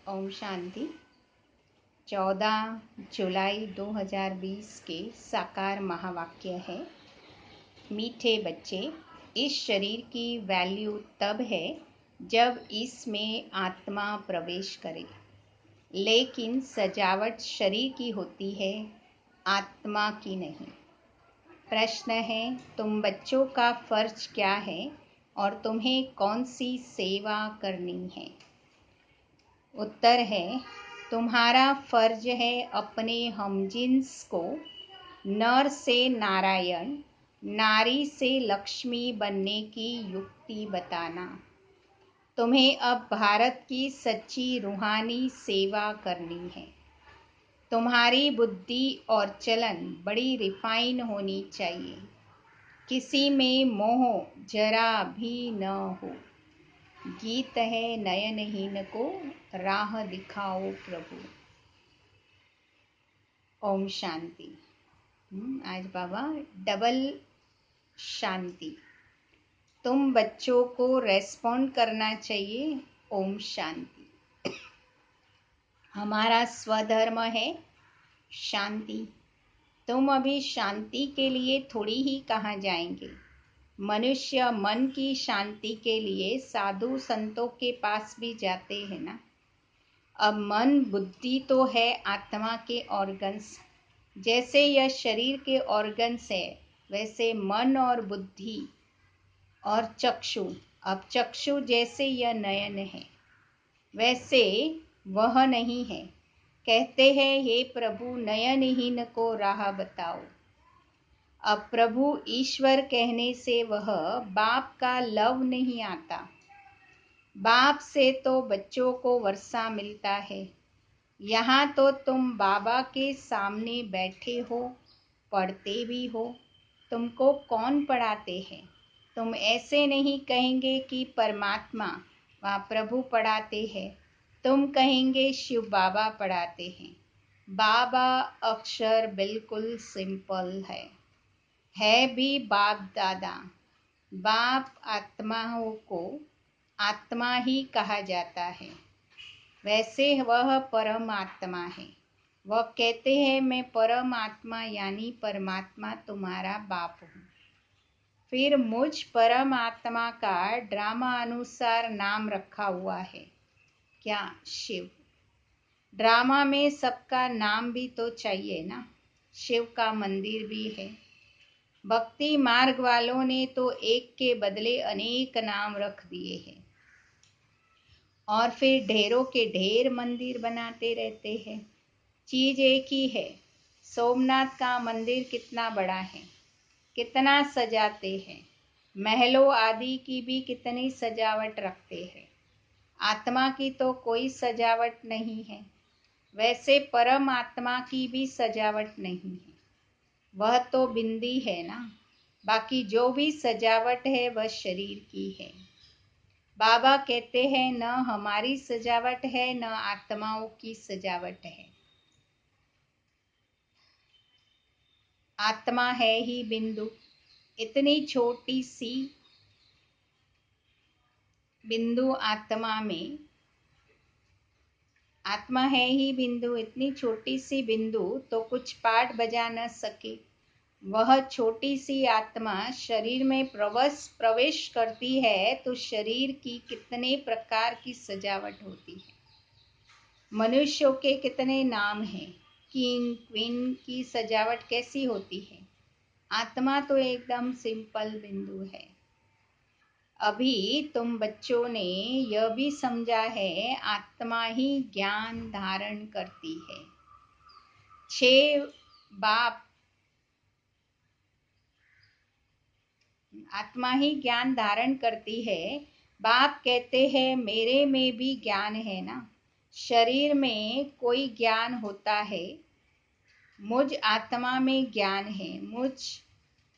ओम शांति। 14 जुलाई 2020 के साकार महावाक्य है, मीठे बच्चे, इस शरीर की वैल्यू तब है जब इसमें आत्मा प्रवेश करे, लेकिन सजावट शरीर की होती है, आत्मा की नहीं। प्रश्न है, तुम बच्चों का फर्ज क्या है और तुम्हें कौन सी सेवा करनी है? उत्तर है, तुम्हारा फर्ज है अपने हमजिन्स को नर से नारायण, नारी से लक्ष्मी बनने की युक्ति बताना। तुम्हें अब भारत की सच्ची रूहानी सेवा करनी है। तुम्हारी बुद्धि और चलन बड़ी रिफाइन होनी चाहिए, किसी में मोह जरा भी न हो। गीत है नयनहीन को राह दिखाओ प्रभु। ओम शांति। आज बाबा डबल शांति। तुम बच्चों को रेस्पॉन्ड करना चाहिए। ओम शांति। हमारा स्वधर्म है शांति। तुम अभी शांति के लिए थोड़ी ही कहाँ जाएंगे। मनुष्य मन की शांति के लिए साधु संतों के पास भी जाते हैं ना। अब मन बुद्धि तो है आत्मा के ऑर्गन्स। जैसे यह शरीर के ऑर्गन्स है, वैसे मन और बुद्धि और चक्षु। अब चक्षु जैसे यह नयन है, वैसे वह नहीं है। कहते हैं, हे प्रभु नयनहीन को राह बताओ। अब प्रभु ईश्वर कहने से वह बाप का लव नहीं आता। बाप से तो बच्चों को वर्षा मिलता है। यहाँ तो तुम बाबा के सामने बैठे हो, पढ़ते भी हो। तुमको कौन पढ़ाते हैं? तुम ऐसे नहीं कहेंगे कि परमात्मा व प्रभु पढ़ाते हैं। तुम कहेंगे शिव बाबा पढ़ाते हैं। बाबा अक्षर बिल्कुल सिंपल है भी बाप दादा। बाप आत्माओं को आत्मा ही कहा जाता है, वैसे वह परमात्मा है। वह कहते हैं, मैं परमात्मा यानी परमात्मा तुम्हारा बाप हूँ। फिर मुझ परमात्मा का ड्रामा अनुसार नाम रखा हुआ है, क्या? शिव। ड्रामा में सबका नाम भी तो चाहिए ना। शिव का मंदिर भी है। भक्ति मार्ग वालों ने तो एक के बदले अनेक नाम रख दिए हैं और फिर ढेरों के ढेर मंदिर बनाते रहते हैं। चीज एक ही है। सोमनाथ का मंदिर कितना बड़ा है, कितना सजाते हैं। महलों आदि की भी कितनी सजावट रखते हैं। आत्मा की तो कोई सजावट नहीं है। वैसे परम आत्मा की भी सजावट नहीं है। वह तो बिंदी है ना। बाकी जो भी सजावट है वह शरीर की है। बाबा कहते हैं, न हमारी सजावट है न आत्माओं की सजावट है। आत्मा है ही बिंदु। इतनी छोटी सी बिंदु आत्मा में, आत्मा है ही बिंदु। इतनी छोटी सी बिंदु तो कुछ पाठ बजा न सके। वह छोटी सी आत्मा शरीर में प्रवेश करती है तो शरीर की कितने प्रकार की सजावट होती है। मनुष्यों के कितने नाम हैं। किंग क्वीन की सजावट कैसी होती है। आत्मा तो एकदम सिंपल बिंदु है। अभी तुम बच्चों ने यह भी समझा है, आत्मा ही ज्ञान धारण करती है। 6 बाप आत्मा ही ज्ञान धारण करती है। बाप कहते हैं, मेरे में भी ज्ञान है ना। शरीर में कोई ज्ञान होता है, मुझ आत्मा में ज्ञान है।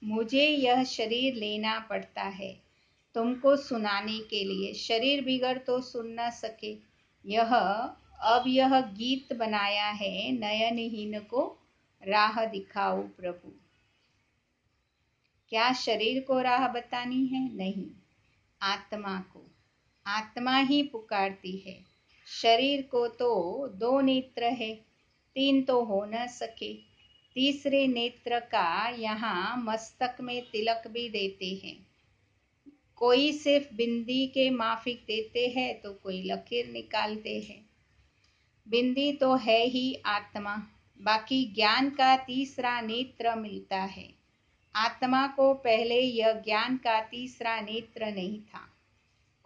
मुझे यह शरीर लेना पड़ता है तुमको सुनाने के लिए। शरीर बिगड़ तो सुन न सके। यह गीत बनाया है, नयनहीन को राह दिखाओ प्रभु। क्या शरीर को राह बतानी है? नहीं, आत्मा को। आत्मा ही पुकारती है। शरीर को तो दो नेत्र है, तीन तो हो न सके। तीसरे नेत्र का यहाँ मस्तक में तिलक भी देते हैं। कोई सिर्फ बिंदी के माफिक देते हैं तो कोई लकीर निकालते हैं। बिंदी तो है ही आत्मा, बाकी ज्ञान का तीसरा नेत्र मिलता है। आत्मा को पहले यह ज्ञान का तीसरा नेत्र नहीं था।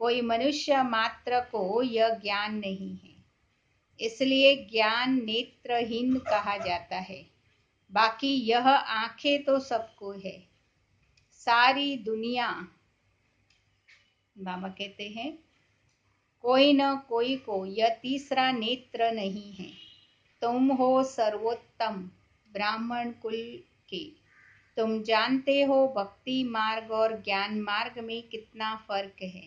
कोई मनुष्य मात्र को यह ज्ञान नहीं है, इसलिए ज्ञान नेत्रहीन कहा जाता है। बाकी यह आंखें तो सबको है। सारी दुनिया, बाबा कहते हैं, कोई न कोई को यह तीसरा नेत्र नहीं है। तुम हो सर्वोत्तम ब्राह्मण कुल के। तुम जानते हो भक्ति मार्ग और ज्ञान मार्ग में कितना फर्क है।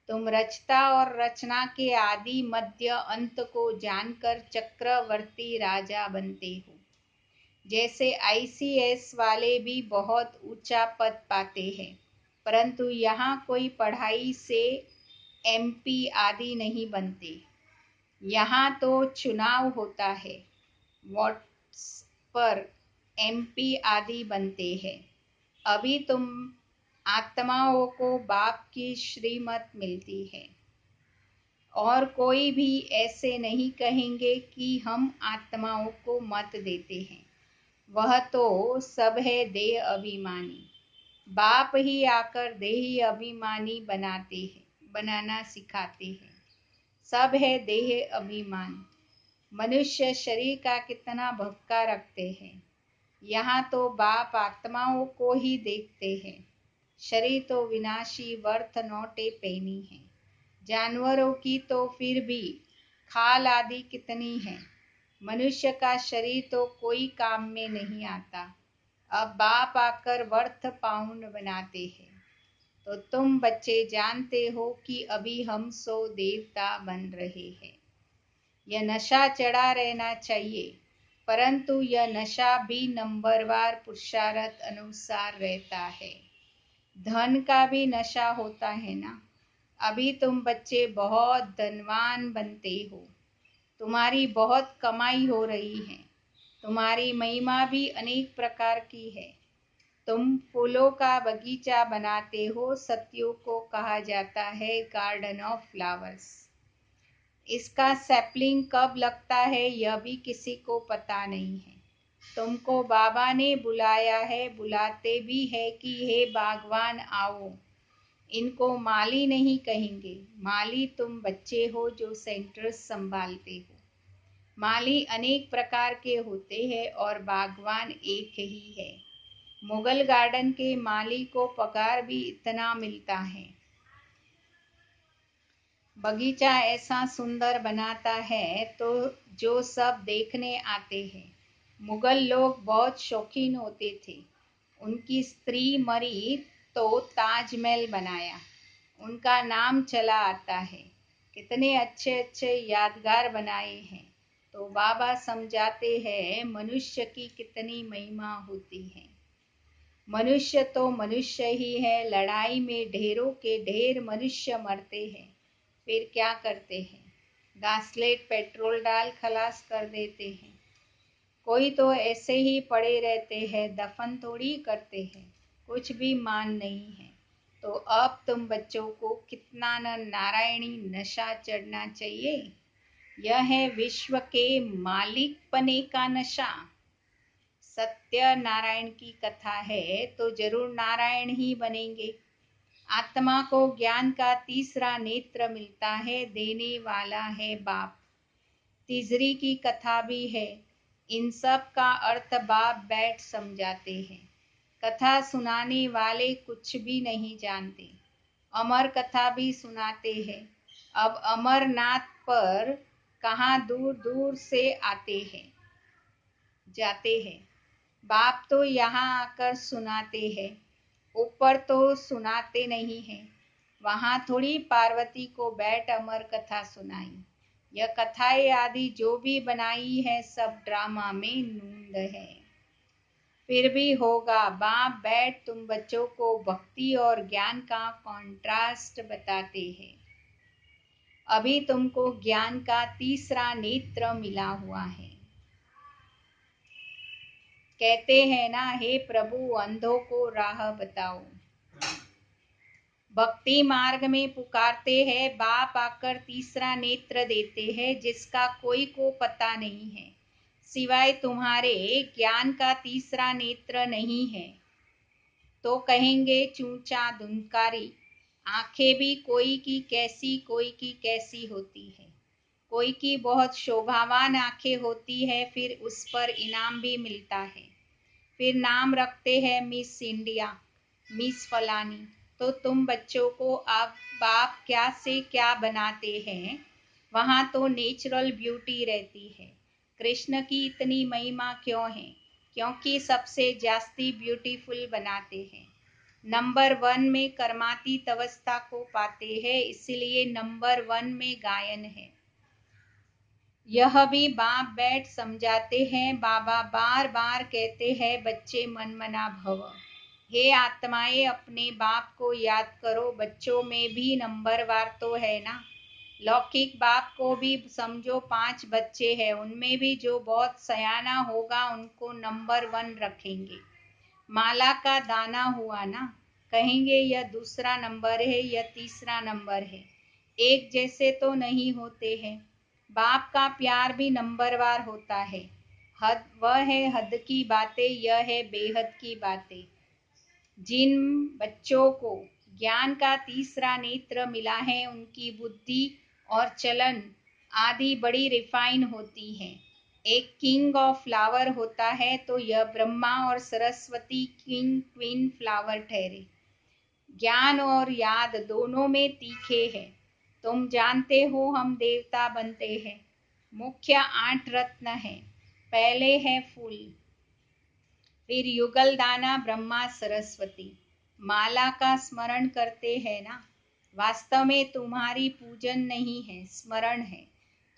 तुम रचता और रचना के आदि मध्य अंत को जानकर चक्रवर्ती राजा बनते हो। जैसे ICS वाले भी बहुत ऊंचा पद पाते हैं, परंतु यहाँ कोई पढ़ाई से MP आदि नहीं बनते। यहाँ तो चुनाव होता है, वोट्स पर MP आदि बनते हैं। अभी तुम आत्माओं को बाप की श्रीमत मिलती है, और कोई भी ऐसे नहीं कहेंगे कि हम आत्माओं को मत देते हैं। वह तो सब है देह अभिमानी। बाप ही आकर देही अभिमानी बनाना सिखाते हैं। सब है देह अभिमान। मनुष्य शरीर का कितना भक्का रखते हैं। यहाँ तो बाप आत्माओं को ही देखते हैं। शरीर तो विनाशी वर्थ नोटे पैनी है। जानवरों की तो फिर भी खाल आदि कितनी है। मनुष्य का शरीर तो कोई काम में नहीं आता। अब बाप आकर वर्थ पाउंड बनाते हैं। तो तुम बच्चे जानते हो कि अभी हम 100 देवता बन रहे हैं। यह नशा चढ़ा रहना चाहिए, परंतु यह नशा भी नंबरवार पुरुषार्थ अनुसार रहता है। धन का भी नशा होता है ना। अभी तुम बच्चे बहुत धनवान बनते हो। तुम्हारी बहुत कमाई हो रही है। तुम्हारी महिमा भी अनेक प्रकार की है। तुम फूलों का बगीचा बनाते हो। सत्यों को कहा जाता है गार्डन ऑफ फ्लावर्स। इसका सैपलिंग कब लगता है यह भी किसी को पता नहीं है। तुमको बाबा ने बुलाया है, बुलाते भी है कि हे बागवान आओ। इनको माली नहीं कहेंगे। माली तुम बच्चे हो जो सेंटर्स संभालते हो। माली अनेक प्रकार के होते हैं और बागवान एक ही है। मुगल गार्डन के माली को पगार भी इतना मिलता है। बगीचा ऐसा सुंदर बनाता है तो जो सब देखने आते हैं। मुगल लोग बहुत शौकीन होते थे। उनकी स्त्री मरी तो ताजमहल बनाया। उनका नाम चला आता है। कितने अच्छे अच्छे यादगार बनाए हैं। तो बाबा समझाते हैं मनुष्य की कितनी महिमा होती है। मनुष्य तो मनुष्य ही है। लड़ाई में ढेरों के ढेर मनुष्य मरते हैं, फिर क्या करते हैं? गासलेट पेट्रोल डाल खलास कर देते हैं। कोई तो ऐसे ही पड़े रहते हैं, दफन थोड़ी करते हैं। कुछ भी मान नहीं है। तो अब तुम बच्चों को कितना न नारायणी नशा चढ़ना चाहिए। यह है विश्व के मालिक पने का नशा। सत्य नारायण की कथा है तो जरूर नारायण ही बनेंगे। आत्मा को ज्ञान का तीसरा नेत्र मिलता है, देने वाला है बाप। तीसरी की कथा भी है। इन सब का अर्थ बाप बैठ समझाते हैं। कथा सुनाने वाले कुछ भी नहीं जानते। अमर कथा भी सुनाते हैं। अब अमरनाथ पर कहाँ दूर दूर से आते हैं, जाते हैं। बाप तो यहाँ आकर सुनाते हैं, ऊपर तो सुनाते नहीं हैं। वहाँ थोड़ी पार्वती को बैठ अमर कथा सुनाई। यह कथाएं आदि जो भी बनाई है सब ड्रामा में नूंद है। फिर भी होगा। बाप बैठ तुम बच्चों को भक्ति और ज्ञान का कॉन्ट्रास्ट बताते हैं। अभी तुमको ज्ञान का तीसरा नेत्र मिला हुआ है। कहते हैं ना, हे प्रभु अंधों को राह बताओ। भक्ति मार्ग में पुकारते हैं, बाप आकर तीसरा नेत्र देते हैं जिसका कोई को पता नहीं है, सिवाय तुम्हारे ज्ञान का तीसरा नेत्र नहीं है। तो कहेंगे चूचा धुनकारी, आंखें भी कोई की कैसी होती है। कोई की बहुत शोभावान आंखें होती है, फिर उस पर इनाम भी मिलता है। फिर नाम रखते हैं मिस इंडिया, मिस फलानी। तो तुम बच्चों को अब बाप क्या से क्या बनाते हैं, वहाँ तो नेचुरल ब्यूटी रहती है। कृष्ण की इतनी महिमा क्यों है? क्योंकि सबसे जास्ती ब्यूटीफुल बनाते हैं। नंबर 1 में कर्मातीत अवस्था को पाते हैं, इसलिए नंबर 1 में गायन है। यह भी बाप बैठ समझाते हैं। बाबा बार बार कहते हैं, बच्चे मनमना भव। हे आत्माएं, अपने बाप को याद करो। बच्चों में भी नंबरवार तो है ना। लौकिक बाप को भी समझो 5 बच्चे हैं, उनमें भी जो बहुत सयाना होगा उनको नंबर 1 रखेंगे। माला का दाना हुआ ना, कहेंगे यह दूसरा नंबर है, यह तीसरा नंबर है। एक जैसे तो नहीं होते हैं। बाप का प्यार भी नंबरवार होता है। हद वह है हद की बातें, यह है बेहद की बातें। जिन बच्चों को ज्ञान का तीसरा नेत्र मिला है, उनकी बुद्धि और चलन आदि बड़ी रिफाइन होती है। एक किंग ऑफ फ्लावर होता है, तो यह ब्रह्मा और सरस्वती किंग क्वीन फ्लावर ठहरे। ज्ञान और याद दोनों में तीखे हैं। तुम जानते हो हम देवता बनते हैं। मुख्य 8 रत्न है। पहले है फूल, फिर युगल दाना ब्रह्मा सरस्वती। माला का स्मरण करते हैं ना। वास्तव में तुम्हारी पूजन नहीं है, स्मरण है।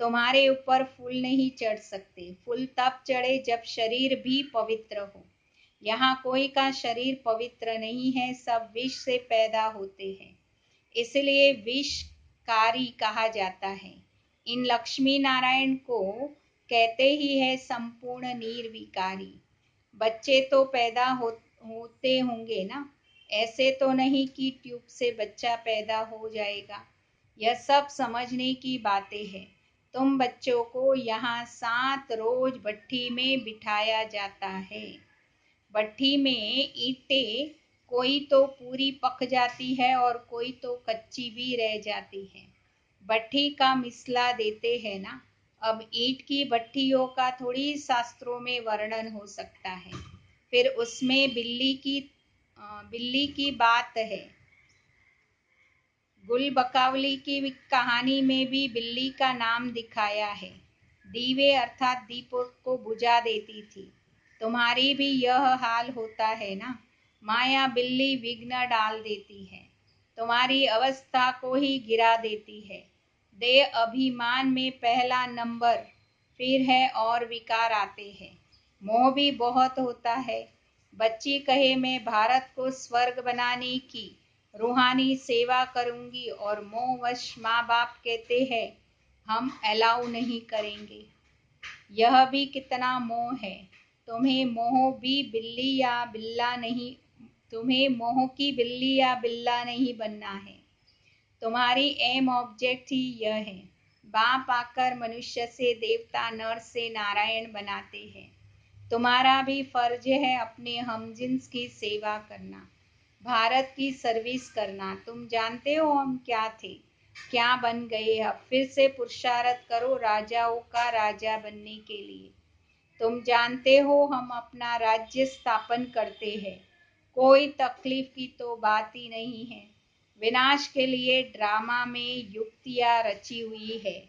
तुम्हारे ऊपर फूल नहीं चढ़ सकते। फूल तब चढ़े जब शरीर भी पवित्र हो। यहाँ कोई का शरीर पवित्र नहीं है, सब विष से पैदा होते हैं, इसलिए विषकारी कहा जाता है। इन लक्ष्मी नारायण को कहते ही है संपूर्ण निर्विकारी। बच्चे तो पैदा होते होंगे ना, ऐसे तो नहीं कि ट्यूब से बच्चा पैदा हो जाएगा। यह सब समझने की बातें हैं। तुम बच्चों को यहाँ 7 रोज भट्ठी में बिठाया जाता है। भट्ठी में ईंटें कोई तो पूरी पक जाती है और कोई तो कच्ची भी रह जाती है। भट्ठी का मिसला देते हैं ना। अब ईंट की भट्टियों का थोड़ी शास्त्रों में वर्णन हो सकता है। फिर उसमें बिल्ली की बात है। गुल बकावली की कहानी में भी बिल्ली का नाम दिखाया है। दीवे अर्थात दीपक को बुझा देती थी। तुम्हारी भी यह हाल होता है ना। माया बिल्ली विघ्न डाल देती है, तुम्हारी अवस्था को ही गिरा देती है। देह अभिमान में पहला नंबर, फिर है और विकार आते हैं। मोह भी बहुत होता है। बच्ची कहे मैं भारत को स्वर्ग बनाने की रूहानी सेवा करूंगी, और मोहवश माँ बाप कहते हैं हम अलाउ नहीं करेंगे। यह भी कितना मोह है। तुम्हें मोह भी बिल्ली या बिल्ला नहीं तुम्हें मोह की बिल्ली या बिल्ला नहीं बनना है। तुम्हारी एम ऑब्जेक्ट ही यह है। बाप आकर मनुष्य से देवता, नर से नारायण बनाते हैं। तुम्हारा भी फर्ज है अपने हमजिन्स की सेवा करना, भारत की सर्विस करना। तुम जानते हो हम क्या थे, क्या बन गए। अब फिर से पुरुषार्थ करो राजाओं का राजा बनने के लिए। तुम जानते हो हम अपना राज्य स्थापन करते हैं। कोई तकलीफ की तो बात ही नहीं है। विनाश के लिए ड्रामा में युक्तियां रची हुई है।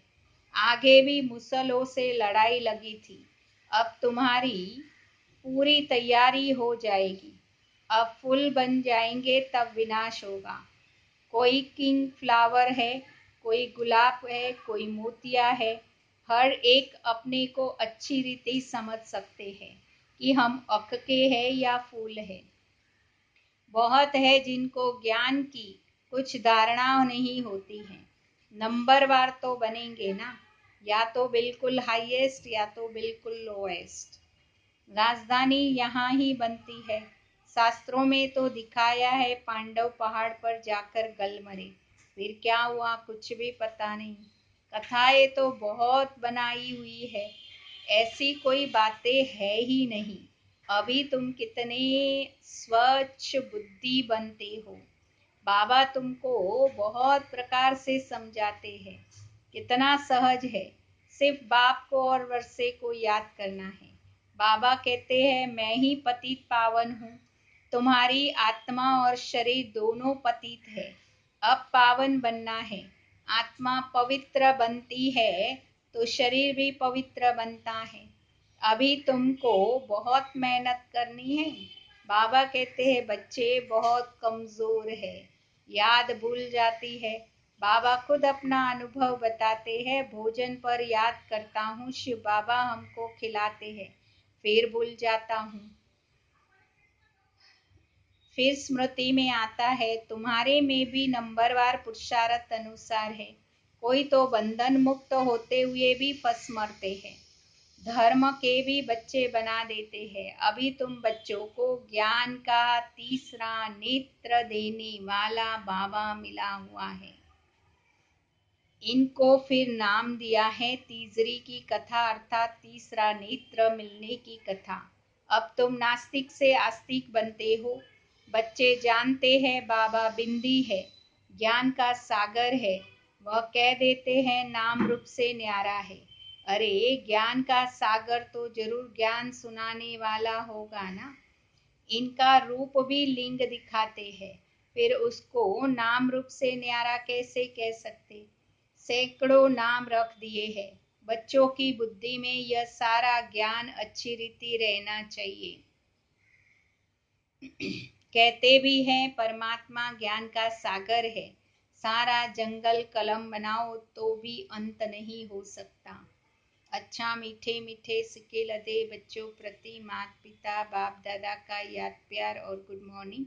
आगे भी मुसलों से लड़ाई लगी थी। अब तुम्हारी पूरी तैयारी हो जाएगी। अब फूल बन जाएंगे तब विनाश होगा। कोई किंग फ्लावर है, कोई गुलाब है, कोई मोतिया है। हर एक अपने को अच्छी रीति समझ सकते हैं कि हम अक के हैं या फूल है। बहुत है जिनको ज्ञान की कुछ धारणा नहीं होती है। नंबरवार तो बनेंगे ना, या तो बिल्कुल हाईएस्ट या तो बिल्कुल लोएस्ट। राजधानी यहाँ ही बनती है। शास्त्रों में तो दिखाया है पांडव पहाड़ पर जाकर गल मरे, फिर क्या हुआ कुछ भी पता नहीं। कथाएं तो बहुत बनाई हुई है, ऐसी कोई बातें है ही नहीं। अभी तुम कितने स्वच्छ बुद्धि बनते हो। बाबा तुमको बहुत प्रकार से समझाते हैं, कितना सहज है, सिर्फ बाप को और वर्षे को याद करना है। बाबा कहते हैं मैं ही पतित पावन हूँ, तुम्हारी आत्मा और शरीर दोनों पतित है, अब पावन बनना है। आत्मा पवित्र बनती है तो शरीर भी पवित्र बनता है। अभी तुमको बहुत मेहनत करनी है। बाबा कहते हैं बच्चे बहुत कमजोर है, याद भूल जाती है। बाबा खुद अपना अनुभव बताते हैं, भोजन पर याद करता हूँ, शिव बाबा हमको खिलाते हैं, फिर भूल जाता हूँ। फिर स्मृति में आता है तुम्हारे में भी नंबरवार पुरुषार्थ अनुसार है। कोई तो बंधन मुक्त होते हुए भी फंस मरते हैं, धर्म के भी बच्चे बना देते हैं। अभी तुम बच्चों को ज्ञान का तीसरा नेत्र देने वाला बाबा मिला हुआ है। इनको फिर नाम दिया है तीसरी की कथा, अर्थात तीसरा नेत्र मिलने की कथा। अब तुम नास्तिक से आस्तिक बनते हो। बच्चे जानते हैं बाबा बिंदी है, ज्ञान का सागर है। वह कह देते हैं नाम रूप से न्यारा है। अरे ज्ञान का सागर तो जरूर ज्ञान सुनाने वाला होगा ना। इनका रूप भी लिंग दिखाते हैं, फिर उसको नाम रूप से न्यारा कैसे कह सकते। सैकड़ों नाम रख दिए हैं। बच्चों की बुद्धि में यह सारा ज्ञान अच्छी रीति रहना चाहिए। कहते भी हैं परमात्मा ज्ञान का सागर है, सारा जंगल कलम बनाओ तो भी अंत नहीं हो सकता। अच्छा मीठे मीठे सिक्के लदे बच्चों प्रति माता पिता बाप दादा का याद प्यार और गुड मॉर्निंग।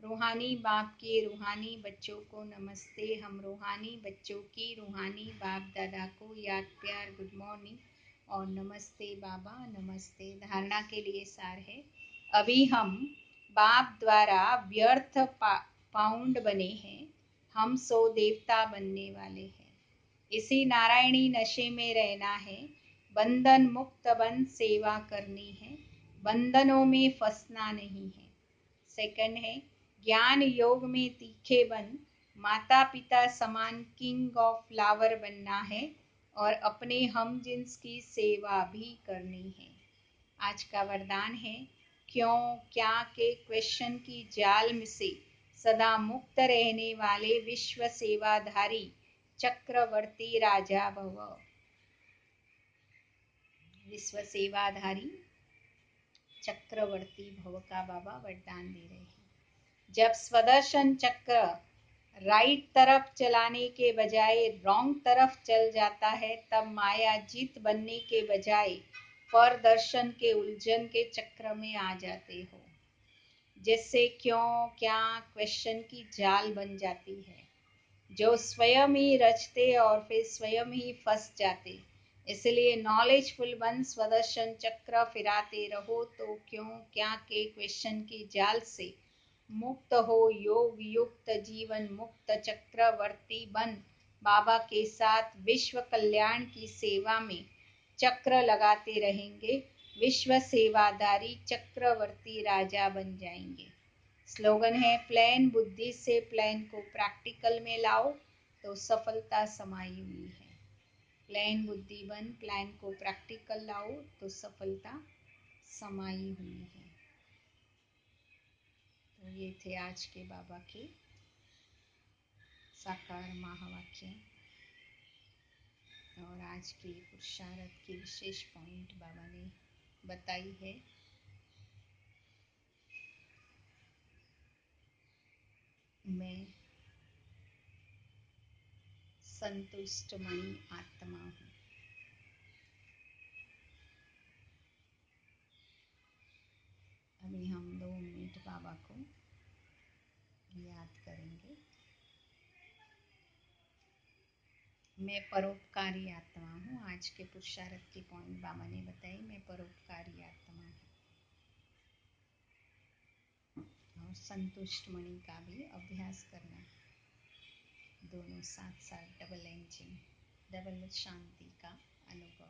रूहानी बाप के रूहानी बच्चों को नमस्ते। हम रूहानी बच्चों की रूहानी बाप दादा को याद प्यार गुड मॉर्निंग और नमस्ते बाबा नमस्ते। धारणा के लिए सार है, अभी हम बाप द्वारा व्यर्थ पाउंड बने हैं, हम सो देवता बनने वाले हैं। इसी नारायणी नशे में रहना है, बंधन मुक्त बन सेवा करनी है, बंधनों में फंसना नहीं है। सेकंड है ज्ञान योग में तीखे बन माता पिता समान किंग ऑफ फ्लावर बनना है और अपने हम जिन्स की सेवा भी करनी है। आज का वरदान है क्यों क्या के क्वेश्चन की जाल में से सदा मुक्त रहने वाले विश्व सेवाधारी चक्रवर्ती राजा भव। विश्व सेवाधारी चक्रवर्ती भव का बाबा वरदान दे रहे हैं। जब स्वदर्शन चक्र राइट तरफ चलाने के बजाय रॉन्ग तरफ चल जाता है, तब माया जीत बनने के बजाय पर दर्शन के उलझन के चक्र में आ जाते हो। जिससे क्यों क्या क्वेश्चन की जाल बन जाती है, जो स्वयं ही रचते और फिर स्वयं ही फंस जाते। इसलिए नॉलेजफुल बन स्वदर्शन चक्र फिराते रहो तो क्यों क्या के क्वेश्चन की जाल से मुक्त हो। योग युक्त जीवन मुक्त चक्रवर्ती बन बाबा के साथ विश्व कल्याण की सेवा में चक्र लगाते रहेंगे, विश्व सेवादारी चक्रवर्ती राजा बन जाएंगे। स्लोगन है प्लान बुद्धि से प्लान को प्रैक्टिकल में लाओ तो सफलता समाई हुई है। प्लान बुद्धि बन प्लान को प्रैक्टिकल लाओ तो सफलता समाई हुई है। तो ये थे आज के बाबा के साकार महावाक्य और आज की पुरुषार्थ की विशेष पॉइंट बाबा ने बताई है। मैं संतुष्ट मणि आत्मा हूँ। अभी हम 2 मिनट बाबा को याद करेंगे। मैं परोपकारी आत्मा हूँ। आज के पुरुषार्थ की पॉइंट बाबा ने बताई, मैं परोपकारी आत्मा हूँ। और संतुष्ट मणि का भी अभ्यास करना, दोनों साथ साथ, डबल इंजिन, डबल शांति का अनुभव।